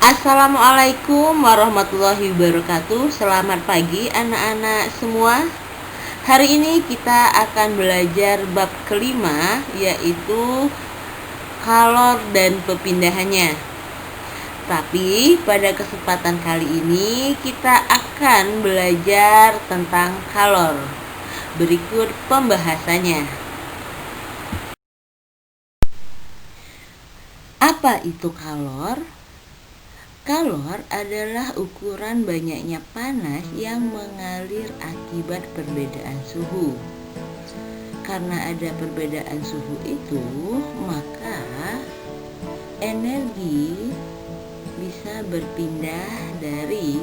Assalamualaikum warahmatullahi wabarakatuh. Selamat pagi anak-anak semua. Hari ini kita akan belajar bab kelima, yaitu kalor dan perpindahannya. Tapi pada kesempatan kali ini kita akan belajar tentang kalor. Berikut pembahasannya. Apa itu kalor? Kalor adalah ukuran banyaknya panas yang mengalir akibat perbedaan suhu. Karena ada perbedaan suhu itu, maka energi bisa berpindah dari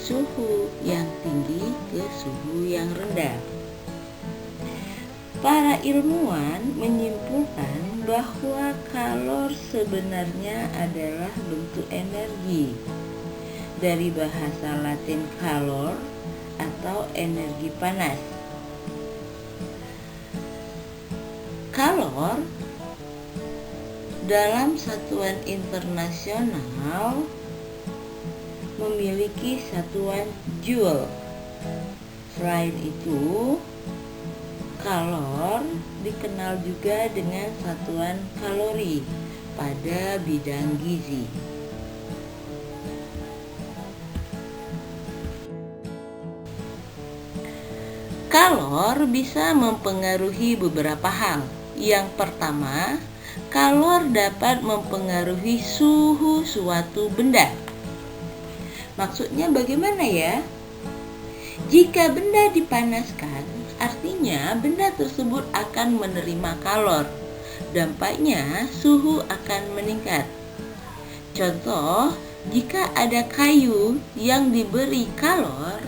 suhu yang tinggi ke suhu yang rendah. Para ilmuwan menyimpulkan bahwa kalor sebenarnya adalah bentuk energi dari bahasa Latin calor atau energi panas. Kalor dalam satuan internasional memiliki satuan joule. Selain itu, kalor dikenal juga dengan satuan kalori pada bidang gizi. Kalor bisa mempengaruhi beberapa hal. Yang pertama, kalor dapat mempengaruhi suhu suatu benda. Maksudnya bagaimana ya? Jika benda dipanaskan, artinya benda tersebut akan menerima kalor. Dampaknya suhu akan meningkat. Contoh, jika ada kayu yang diberi kalor,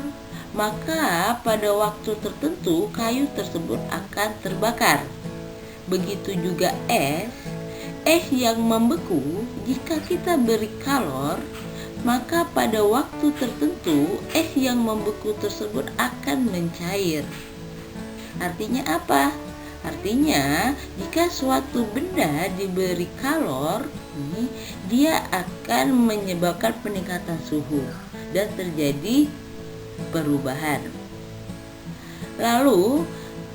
maka pada waktu tertentu kayu tersebut akan terbakar. Begitu juga es yang membeku, jika kita beri kalor, maka pada waktu tertentu es yang membeku tersebut akan mencair. Artinya apa? Artinya, jika suatu benda diberi kalor, dia akan menyebabkan peningkatan suhu dan terjadi perubahan. Lalu,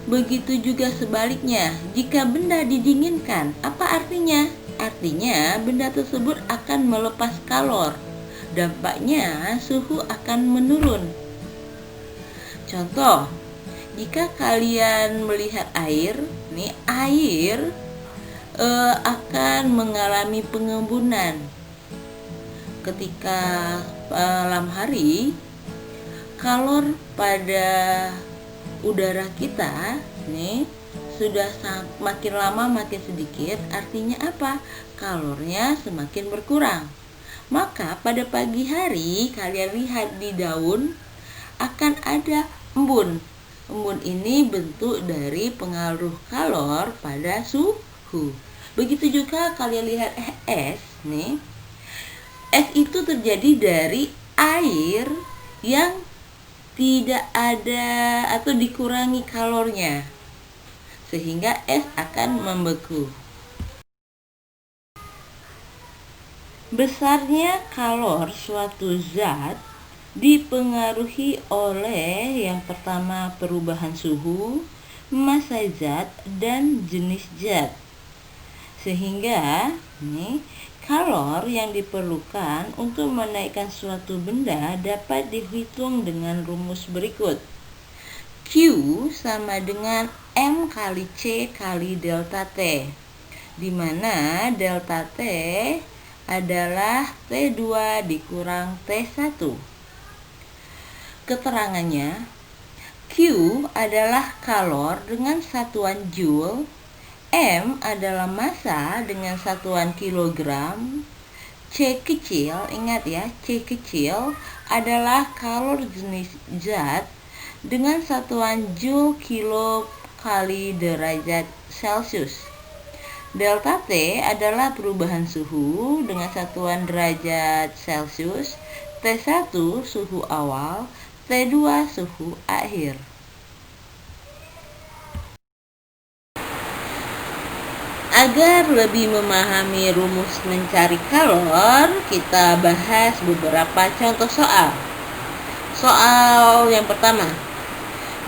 begitu juga sebaliknya, jika benda didinginkan, apa artinya? Artinya, benda tersebut akan melepas kalor. Dampaknya, suhu akan menurun. Contoh, jika kalian melihat air akan mengalami pengembunan. Ketika malam hari, kalor pada udara kita sudah makin lama makin sedikit. Artinya apa? Kalornya semakin berkurang. Maka pada pagi hari kalian lihat di daun akan ada embun. Embun ini bentuk dari pengaruh kalor pada suhu. Begitu juga kalian lihat es itu terjadi dari air yang tidak ada atau dikurangi kalornya, sehingga es akan membeku. Besarnya kalor suatu zat dipengaruhi oleh yang pertama perubahan suhu, massa zat, dan jenis zat. Sehingga kalor yang diperlukan untuk menaikkan suatu benda dapat dihitung dengan rumus berikut. Q sama dengan M kali C kali delta T, di mana delta T adalah T2 dikurang T1. Keterangannya, Q adalah kalor dengan satuan joule, M adalah massa dengan satuan kilogram, C kecil, ingat ya, C kecil adalah kalor jenis zat dengan satuan joule kilo kali derajat Celcius. Delta T adalah perubahan suhu dengan satuan derajat Celcius, T1 suhu awal, T2 suhu akhir. Agar lebih memahami rumus mencari kalor, kita bahas beberapa contoh soal. Soal yang pertama,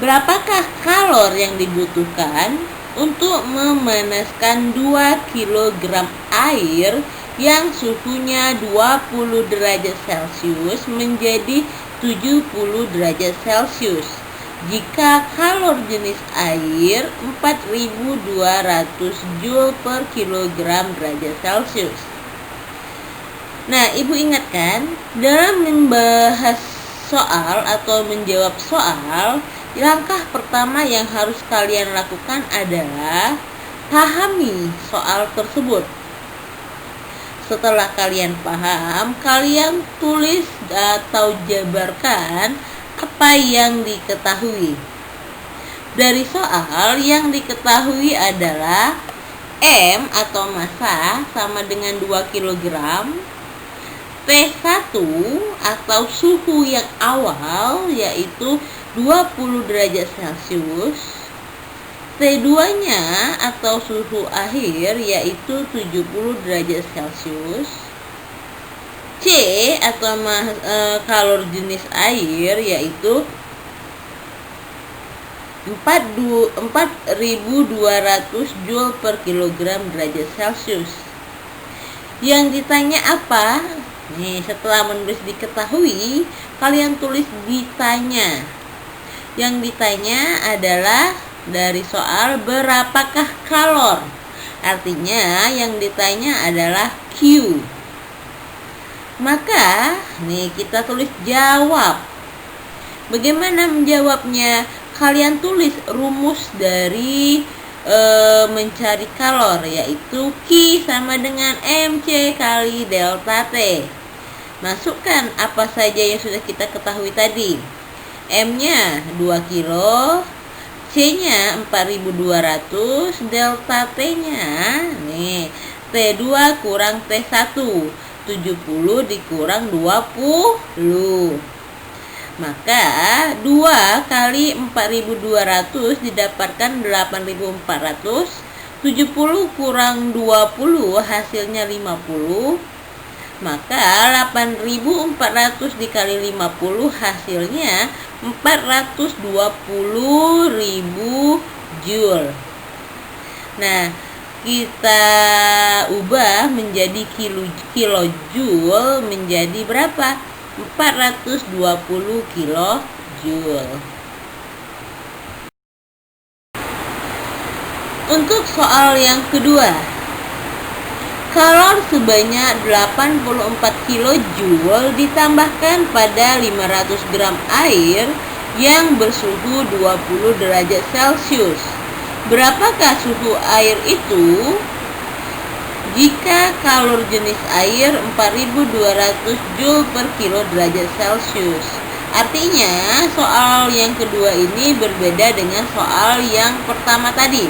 berapakah kalor yang dibutuhkan untuk memanaskan 2 kg air yang suhunya 20 derajat Celcius menjadi 70 derajat Celcius jika kalor jenis air 4200 Joule per kilogram derajat Celcius. Nah, Ibu ingatkan, dalam membahas soal atau menjawab soal, langkah pertama yang harus kalian lakukan adalah pahami soal tersebut. Setelah kalian paham, kalian tulis atau jabarkan apa yang diketahui. Dari soal yang diketahui adalah M atau massa sama dengan 2 kg, T1 atau suhu yang awal yaitu 20 derajat Celcius, T2-nya atau suhu akhir yaitu 70 derajat Celcius, C atau kalor jenis air yaitu 4200 Joule per kilogram derajat Celcius. Yang ditanya apa? Nih, setelah menulis diketahui, kalian tulis ditanya. Yang ditanya adalah dari soal berapakah kalor. Artinya yang ditanya adalah Q. Maka nih kita tulis jawab. Bagaimana menjawabnya? Kalian tulis rumus dari mencari kalor, yaitu Q sama dengan MC kali delta T. Masukkan apa saja yang sudah kita ketahui tadi. M-nya 2 kilo, C-nya 4200, delta T-nya nih T2 kurang T1, 70 dikurang 20. Maka 2 kali 4200 didapatkan 8400. 70 kurang 20 hasilnya 50. Maka 8400 dikali 50 hasilnya 420.000 Joule. Nah, kita ubah menjadi kilojoule menjadi berapa? 420 kilojoule. Untuk soal yang kedua, kalor sebanyak 84 kilojoule ditambahkan pada 500 gram air yang bersuhu 20 derajat Celcius. Berapakah suhu air itu? Jika kalor jenis air 4200 Joule per kilo derajat Celcius. Artinya soal yang kedua ini berbeda dengan soal yang pertama tadi.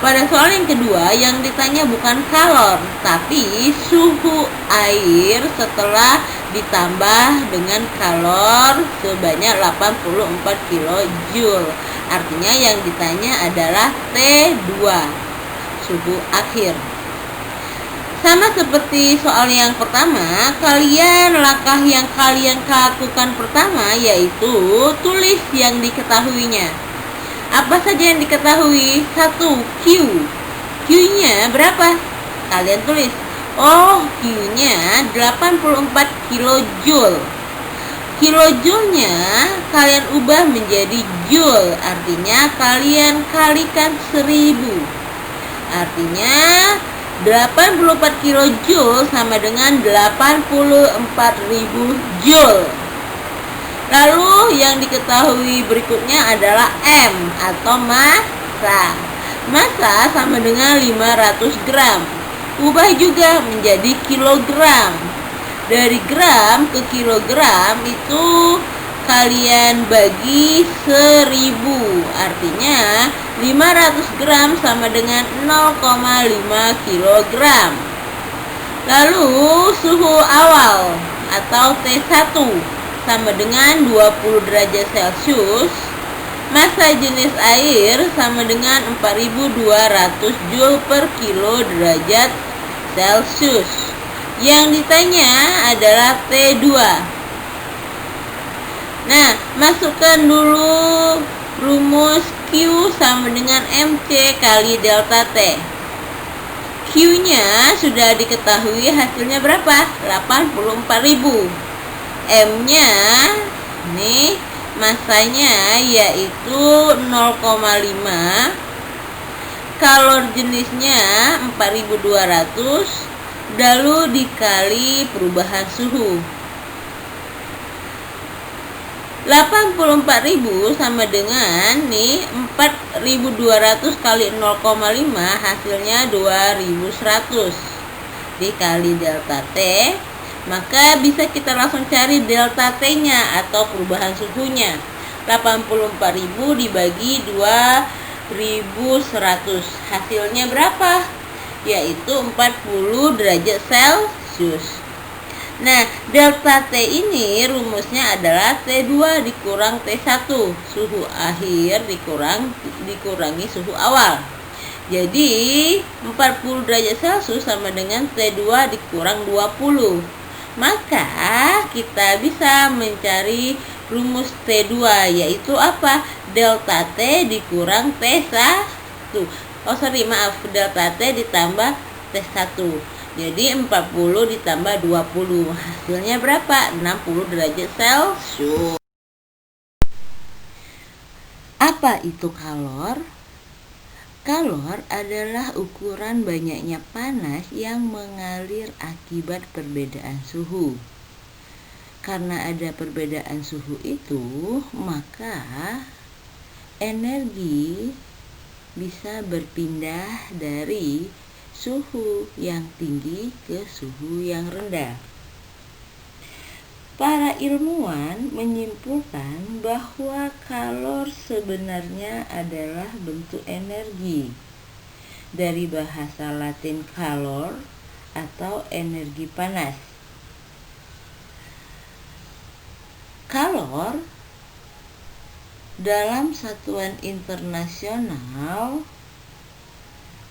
Pada soal yang kedua yang ditanya bukan kalor, tapi suhu air setelah ditambah dengan kalor sebanyak 84 kilojoule. Artinya yang ditanya adalah T2, suhu akhir. Sama seperti soal yang pertama, langkah yang kalian lakukan pertama yaitu tulis yang diketahuinya. Apa saja yang diketahui? 1. Q. Q-nya berapa? Kalian tulis. Oh, Q-nya 84 kilojoule. Kilojoule-nya kalian ubah menjadi joule. Artinya kalian kalikan 1000. Artinya 84 kilojoule sama dengan 84.000 Joule. Lalu yang diketahui berikutnya adalah M atau massa. Massa sama dengan 500 gram. Ubah juga menjadi kilogram. Dari gram ke kilogram itu kalian bagi 1000. Artinya 500 gram sama dengan 0,5 kilogram. Lalu suhu awal atau T1 sama dengan 20 derajat Celcius Massa jenis air sama dengan 4200 Joule per kilo derajat Celcius. Yang ditanya adalah T2. Nah, masukkan dulu rumus Q sama dengan MC kali delta T. Q-nya sudah diketahui, hasilnya berapa? 84.000. M-nya nih, masanya yaitu 0,5, kalor jenisnya 4200, lalu dikali perubahan suhu. 84.000 sama dengan nih 4.200 kali 0,5, hasilnya 2.100 dikali delta T. Maka bisa kita langsung cari delta T nya atau perubahan suhunya. 84.000 dibagi 2.100, hasilnya berapa? Yaitu 40 derajat Celcius. Nah, delta T ini rumusnya adalah T2 dikurang T1, suhu akhir dikurangi suhu awal. Jadi 40 derajat Celcius sama dengan T2 dikurang 20. Maka kita bisa mencari rumus T2, yaitu apa? Delta T dikurang T1. Delta T ditambah T1. Jadi 40 ditambah 20, hasilnya berapa? 60 derajat Celcius. Apa itu kalor? Kalor adalah ukuran banyaknya panas yang mengalir akibat perbedaan suhu. Karena ada perbedaan suhu itu, maka energi bisa berpindah dari suhu yang tinggi ke suhu yang rendah. Para ilmuwan menyimpulkan bahwa kalor sebenarnya adalah bentuk energi dari bahasa Latin calor atau energi panas. Kalor dalam satuan internasional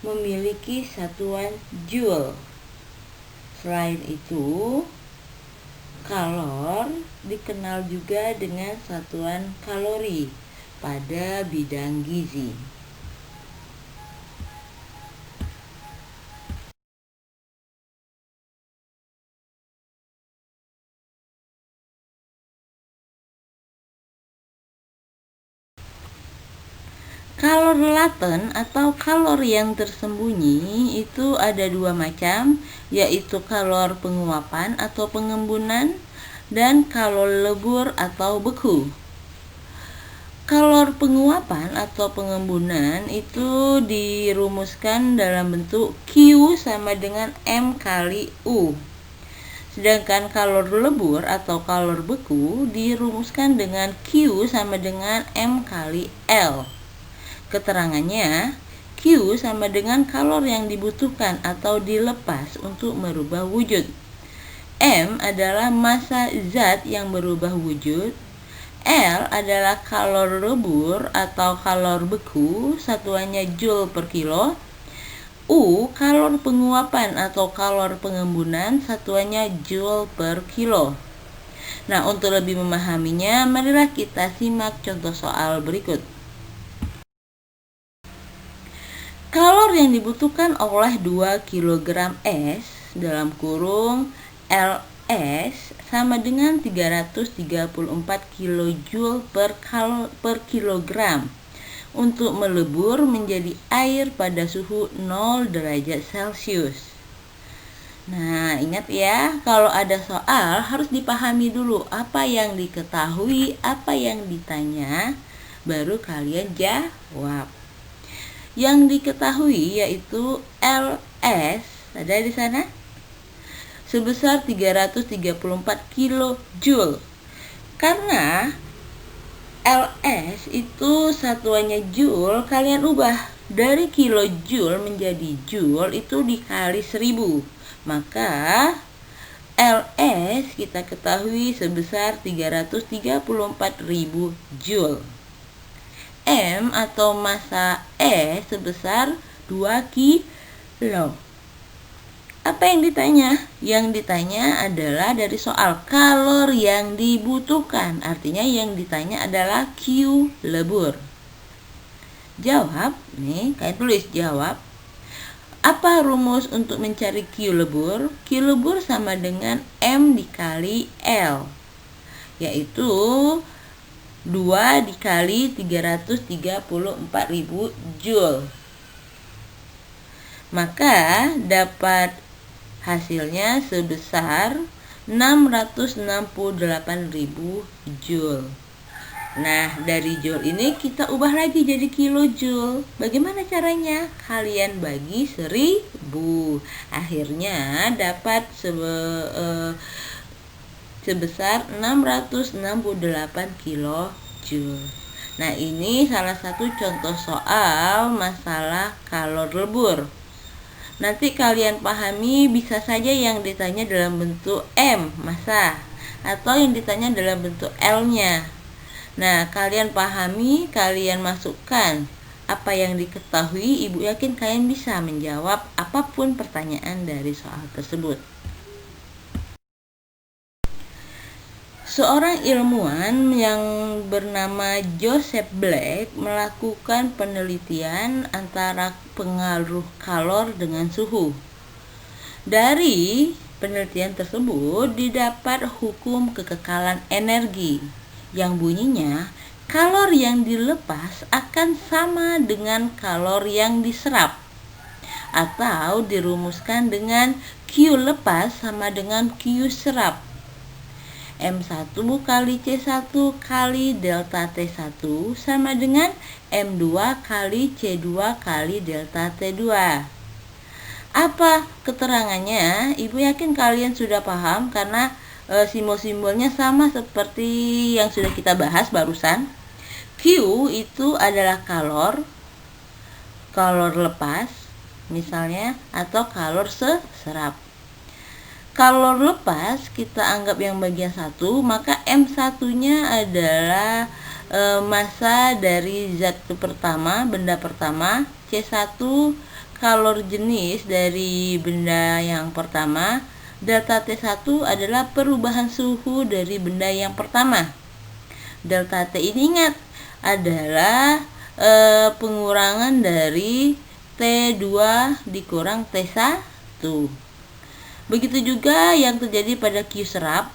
memiliki satuan Joule. Selain itu, kalor dikenal juga dengan satuan kalori pada bidang gizi. Kalor laten atau kalor yang tersembunyi itu ada dua macam, yaitu kalor penguapan atau pengembunan dan kalor lebur atau beku. Kalor penguapan atau pengembunan itu dirumuskan dalam bentuk Q sama dengan M kali U. Sedangkan kalor lebur atau kalor beku dirumuskan dengan Q sama dengan M kali L. Keterangannya, Q sama dengan kalor yang dibutuhkan atau dilepas untuk merubah wujud. M adalah massa zat yang berubah wujud. L adalah kalor lebur atau kalor beku, satuannya Joule per kilo. U, kalor penguapan atau kalor pengembunan, satuannya Joule per kilo. Nah, untuk lebih memahaminya, marilah kita simak contoh soal berikut. Kalor yang dibutuhkan oleh 2 kg es dalam kurung LS sama dengan 334 kJ per kilogram untuk melebur menjadi air pada suhu 0 derajat Celcius. Nah, ingat ya, kalau ada soal harus dipahami dulu apa yang diketahui, apa yang ditanya, baru kalian jawab. Yang diketahui yaitu LS, ada di sana, sebesar 334 kJ. Karena LS itu satuannya Joule, kalian ubah dari kilojoule menjadi Joule itu dikali 1000. Maka LS kita ketahui sebesar 334.000 Joule. M atau massa E sebesar 2 kilo. Apa yang ditanya? Yang ditanya adalah dari soal kalori yang dibutuhkan. Artinya yang ditanya adalah Q lebur. Jawab, nih kalian tulis jawab. Apa rumus untuk mencari Q lebur? Q lebur sama dengan M dikali L, yaitu 2 dikali 334.000 Joule. Maka dapat hasilnya sebesar 668.000 Joule. Nah, dari Joule ini kita ubah lagi jadi kilojoule. Bagaimana caranya? Kalian bagi 1000. Akhirnya dapat sebesar 668 kilojoule. Nah, ini salah satu contoh soal masalah kalori lebur. Nanti kalian pahami bisa saja yang ditanya dalam bentuk M, massa, atau yang ditanya dalam bentuk L-nya. Nah, kalian pahami, kalian masukkan apa yang diketahui, Ibu yakin kalian bisa menjawab apapun pertanyaan dari soal tersebut. Seorang ilmuwan yang bernama Joseph Black melakukan penelitian antara pengaruh kalor dengan suhu. Dari penelitian tersebut didapat hukum kekekalan energi, yang bunyinya kalor yang dilepas akan sama dengan kalor yang diserap, atau dirumuskan dengan Q lepas sama dengan Q serap. M1 kali C1 kali delta T1 sama dengan M2 kali C2 kali delta T2. Apa keterangannya? Ibu yakin kalian sudah paham karena simbol-simbolnya sama seperti yang sudah kita bahas barusan. Q itu adalah kalor lepas misalnya, atau kalor serap. Kalor lepas kita anggap yang bagian 1, maka M1-nya adalah massa dari zat pertama, benda pertama. C1 kalor jenis dari benda yang pertama. Delta T1 adalah perubahan suhu dari benda yang pertama. Delta T ini ingat adalah pengurangan dari T2 dikurang T1. Begitu juga yang terjadi pada Q serap.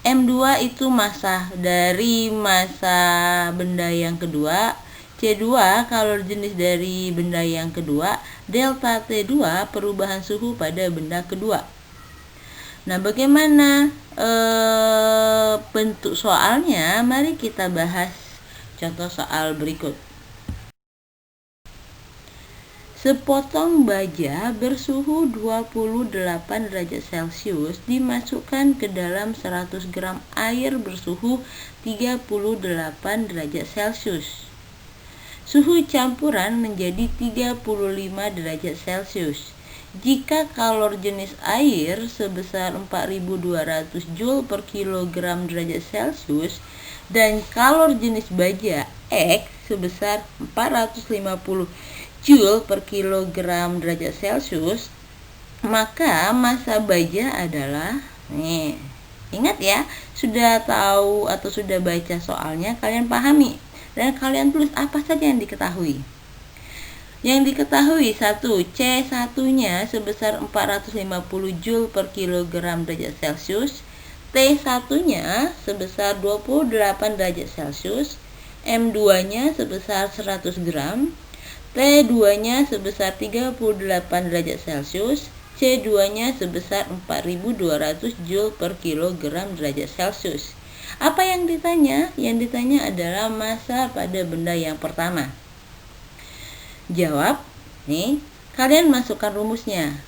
M2 itu massa dari massa benda yang kedua. C2 kalor jenis dari benda yang kedua. Delta T2 perubahan suhu pada benda kedua. Nah, bagaimana bentuk soalnya? Mari kita bahas contoh soal berikut. Sepotong baja bersuhu 28 derajat Celcius dimasukkan ke dalam 100 gram air bersuhu 38 derajat Celcius. Suhu campuran menjadi 35 derajat Celcius. Jika kalor jenis air sebesar 4.200 Joule per kilogram derajat Celcius dan kalor jenis baja X sebesar 450 Joule per kilogram derajat Celcius, maka massa baja adalah, nih, ingat ya, sudah tahu atau sudah baca soalnya, kalian pahami dan kalian tulis apa saja yang diketahui. Yang diketahui 1, C1-nya sebesar 450 Joule per kilogram derajat Celcius, T1-nya sebesar 28 derajat Celcius, M2-nya sebesar 100 gram, T2-nya sebesar 38 derajat Celcius, C2-nya sebesar 4.200 Joule per kilogram derajat Celcius. Apa yang ditanya? Yang ditanya adalah massa pada benda yang pertama. Jawab, nih, kalian masukkan rumusnya.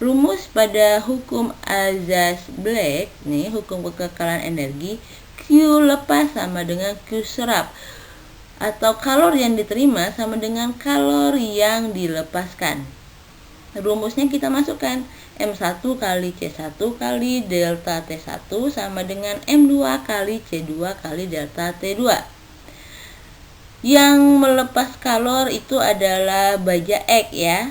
Rumus pada hukum azas Black, nih, hukum kekekalan energi, Q lepas sama dengan Q serap, atau kalor yang diterima sama dengan kalor yang dilepaskan. Rumusnya kita masukkan, M1 kali C1 kali delta T1 sama dengan M2 kali C2 kali delta T2. Yang melepas kalor itu adalah baja X ya.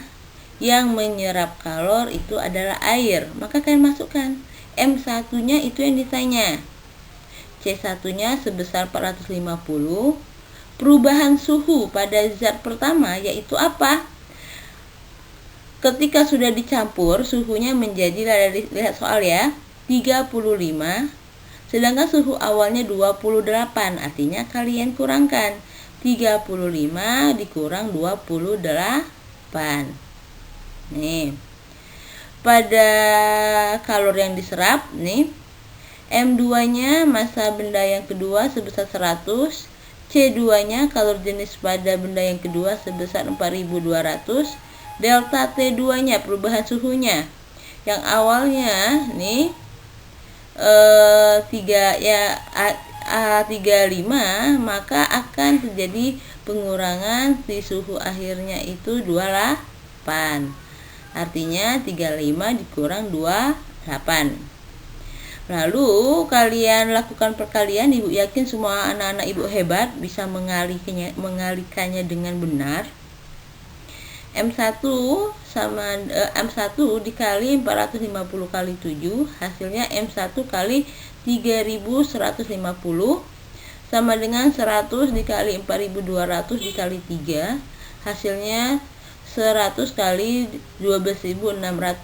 Yang menyerap kalor itu adalah air. Maka kalian masukkan M1-nya itu yang ditanya. C1-nya sebesar 450. Perubahan suhu pada zat pertama yaitu apa? Ketika sudah dicampur, suhunya menjadi, lihat soal ya, 35. Sedangkan suhu awalnya 28. Artinya kalian kurangkan 35 dikurang 28. Nih, pada kalor yang diserap nih, M2-nya massa benda yang kedua sebesar 100, C2-nya kalor jenis pada benda yang kedua sebesar 4200, delta T2-nya perubahan suhunya yang awalnya nih 3 ya A35, maka akan terjadi pengurangan di suhu akhirnya itu 28. Artinya 35 dikurang 28. Lalu kalian lakukan perkalian. Ibu yakin semua anak-anak ibu hebat bisa mengalikannya dengan benar. M1 sama M1 dikali 450 kali 7, hasilnya M1 kali 3150 sama dengan 100 dikali 4200 dikali 3, hasilnya 100 kali 12.600,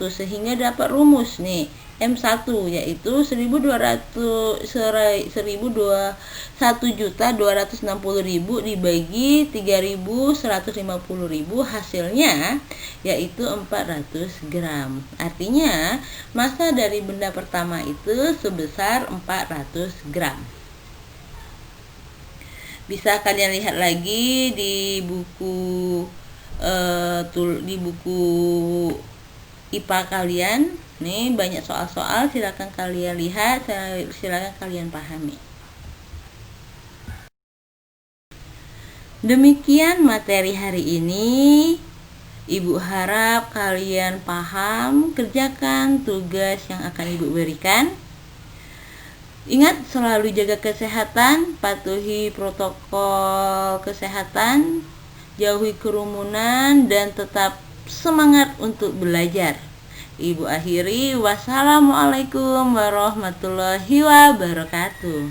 sehingga dapat rumus nih M1 yaitu 1.260.000 dibagi 3.150.000, hasilnya yaitu 400 gram. Artinya massa dari benda pertama itu sebesar 400 gram. Bisa kalian lihat lagi di buku IPA kalian. Nih banyak soal-soal, silakan kalian lihat, silakan kalian pahami. Demikian materi hari ini. Ibu harap kalian paham, kerjakan tugas yang akan ibu berikan. Ingat selalu jaga kesehatan, patuhi protokol kesehatan, jauhi kerumunan, dan tetap semangat untuk belajar. Ibu akhiri, wassalamualaikum warahmatullahi wabarakatuh.